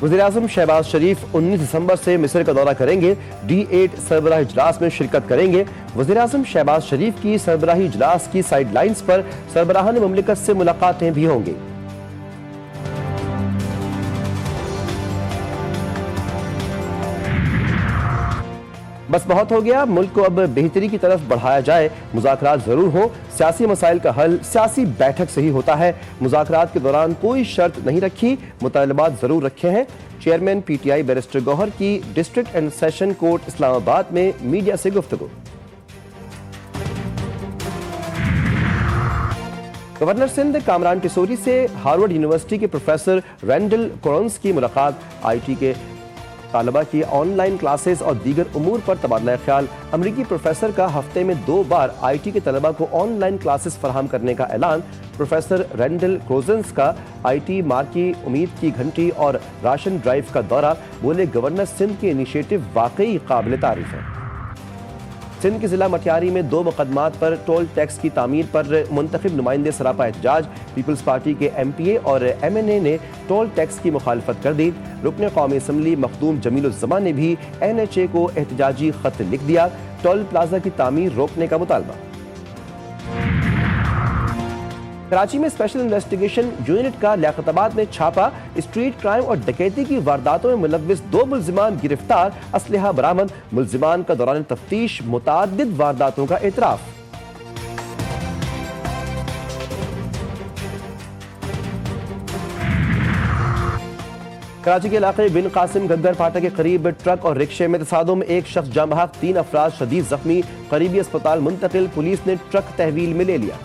वज़ीर-ए-आज़म शहबाज शरीफ 19 दिसंबर से मिस्र का दौरा करेंगे। D8 सरबराही इजलास में शिरकत करेंगे। वज़ीर-ए-आज़म शहबाज शरीफ की सरबराही इजलास की साइड लाइन्स पर सरबराहान मुमलिकत से मुलाकातें भी होंगी। बस बहुत हो गया, मुल्क को अब बेहतरी की तरफ बढ़ाया जाए। मुज़ाकरात जरूर हो, सियासी मसाइल का हल सियासी बैठक से ही होता है। मुज़ाकरात के दौरान कोई शर्त नहीं रखी, मुतालबात जरूर रखे हैं। चेयरमैन PTI बैरिस्टर गौहर की district and session court Islamabad में मीडिया से गुफ्तगू। गवर्नर सिंध कामरान टिसोरी से हार्वर्ड यूनिवर्सिटी के प्रोफेसर रैंडल कोरन्स की मुलाकात। IT के तालबा की ऑनलाइन क्लासेस और दीगर उमूर पर तबादला ख्याल। अमरीकी प्रोफेसर का हफ्ते में 2 बार IT के तलबा को ऑनलाइन क्लासेस फराहम करने का ऐलान। प्रोफेसर रैंडल क्रोजेंस का IT मार्की उम्मीद की घंटी और राशन ड्राइव का दौरा। बोले गवर्नर सिंध के इनिशिएटिव वाकई काबिल तारीफ है। सिंध के जिला मटियारी में 2 मुकदमात पर टोल टैक्स की तामीर पर मुंतखब नुमाइंदे सरापा एहतजाज। पीपल्स पार्टी के MPA और MNA ने टोल टैक्स की मुखालफत कर दी। रुकन कौमी असम्बली मखदूम जमीलुज़्ज़मान ने भी NHA को एहतजाजी खत लिख दिया। टोल प्लाजा की तामीर रोकने का मुतालबा। कराची में स्पेशल इन्वेस्टिगेशन यूनिट का लियाकताबाद में छापा। स्ट्रीट क्राइम और डकैती की वारदातों में मुलव्विस 2 मुल्जिमान गिरफ्तार। असलहा बरामद। मुल्जिमान का दौरान तफ्तीश मुताद्दिद वारदातों का एतराफ। कराची के इलाके बिन कासिम गग्गर फाटक के करीब ट्रक और रिक्शे में तसादुम। एक शख्स जाँ बहक, 3 अफराद शदीद जख्मी, करीबी अस्पताल मुंतकिल। पुलिस ने ट्रक तहवील में ले लिया।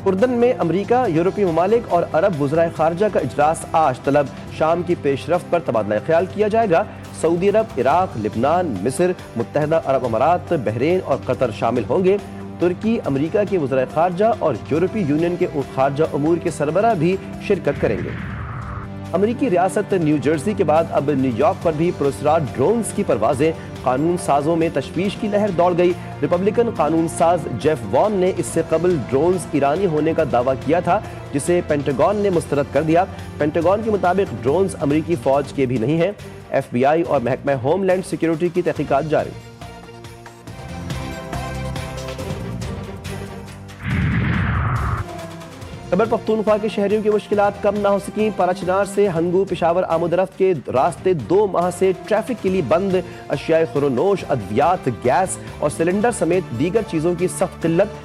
उर्दन में अमरीका, यूरोपीय ममालिक और अरब वज़राए खारजा का इजलास आज तलब। शाम की पेशरफ्त पर तबादला ख्याल किया जाएगा। सऊदी अरब, इराक, लिबनान, मिस्र, मुत्तहदा अरब अमारात, बहरीन और कतर शामिल होंगे। तुर्की, अमरीका के वज़राए खारजा और यूरोपीय यूनियन के खारजा उमूर के सरबराह भी शिरकत करेंगे। अमरीकी रियासत न्यू जर्सी के बाद अब न्यूयॉर्क पर भी पुरस्कार ड्रोन्स की परवाजें। कानून साजों में तशवीश की लहर दौड़ गई। रिपब्लिकन कानून साज जेफ वॉन ने इससे कबल ड्रोन्स ईरानी होने का दावा किया था, जिसे पेंटागन ने मुस्तरद कर दिया। पेंटागन के मुताबिक ड्रोन्स अमरीकी फौज के भी नहीं हैं। FBI और महकमा होमलैंड सिक्योरिटी की तहकीकात जारी। खैबर पख्तूनख्वा के शहरियों की मुश्किलात कम ना हो सकी। पाराचनार से हंगू पेशावर आमदरफ्त के रास्ते 2 माह से ट्रैफिक के लिए बंद। अशियाए खुरोनोश, अद्वियात, गैस और सिलेंडर समेत दीगर चीज़ों की सख्त किल्लत।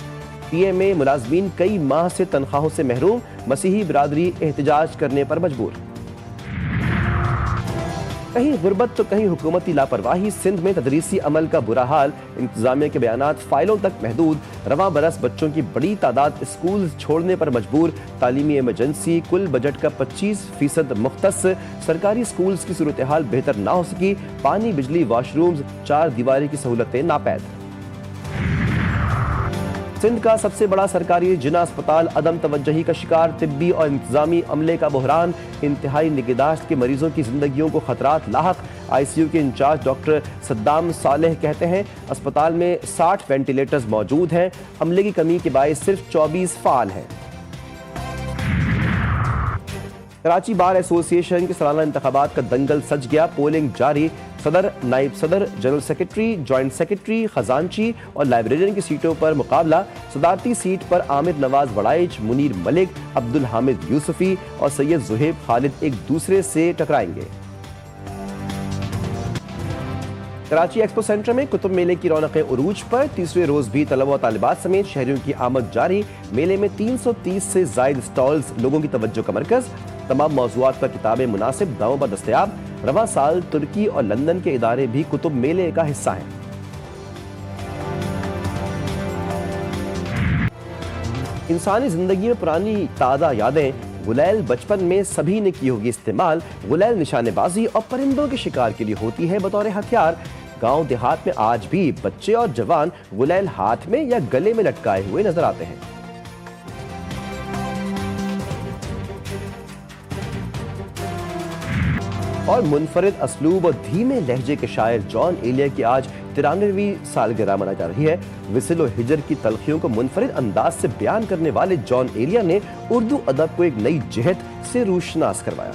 PMA मुलाजमीन कई माह से तनख्वाहों से महरूम। मसीही बिरादरी एहतजाज करने पर मजबूर। कहीं गुर्बत तो कहीं हुकूमती लापरवाही। सिंध में तदरीसी अमल का बुरा हाल। इंतजामिया के बयानात फाइलों तक महदूद। रवां बरस बच्चों की बड़ी तादाद स्कूल छोड़ने पर मजबूर। तालीमी इमरजेंसी। कुल बजट का 25% मुख्तस। सरकारी स्कूल्स की सूरत हाल बेहतर ना हो सकी। पानी, बिजली, वाशरूम्स, 4 दीवारी की सहूलतें नापैद। सिंध का सबसे बड़ा सरकारी जिना अस्पताल अदम तवज्जही का शिकार। तिब्बी और इंतजामी अमले का बहरान। इंतहाई निगहदाश्त के मरीजों की जिंदगियों को खतरात लाहक। ICU के इंचार्ज डॉक्टर सद्दाम सालेह कहते हैं अस्पताल में 60 वेंटिलेटर्स मौजूद हैं। अमले की कमी के बायस सिर्फ 24 फाल हैं। कराची बार एसोसिएशन के सालाना इंतखाबात का दंगल सज गया। पोलिंग जारी। सदर, नाइब सदर, जनरल सेक्रेटरी, जॉइंट सेक्रेटरी, खजांची और लाइब्रेरियन की सीटों पर मुकाबला। सदारती सीट पर आमिर नवाज वड़ाइच, मुनीर मलिक, अब्दुल हामिद यूसुफी और सैयद जुहेब खालिद एक दूसरे से टकराएंगे। कराची एक्सपो सेंटर में कुतुब मेले की रौनकें उरूज पर। तीसरे रोज भी तलबा और तालिबात समेत शहरियों की आमद जारी। मेले में 330 से जायद स्टॉल्स लोगों की तवज्जो का मरकज। तमाम मौज़ूआत पर किताबें मुनासिब दामों पर दस्तयाब। रवां साल तुर्की और लंदन के इदारे भी कुतुब मेले का हिस्सा हैं। इंसानी जिंदगी में पुरानी ताज़ा यादें। गुलैल बचपन में सभी ने की होगी इस्तेमाल। गुलैल निशानेबाजी और परिंदों के शिकार के लिए होती है बतौर हथियार। गांव देहात में आज भी बच्चे और जवान गुलैल हाथ में या गले में लटकाए हुए नजर आते हैं। और मुनफरिद असलूब और धीमे लहजे के शायर जॉन एलिया की आज 93ویں سالگرہ منائی جا رہی ہے۔ وصل و ہجر کی تلخیوں کو منفرد انداز سے بیان کرنے والے جان ایلیا نے اردو ادب کو ایک نئی جہت سے روشناس کروایا۔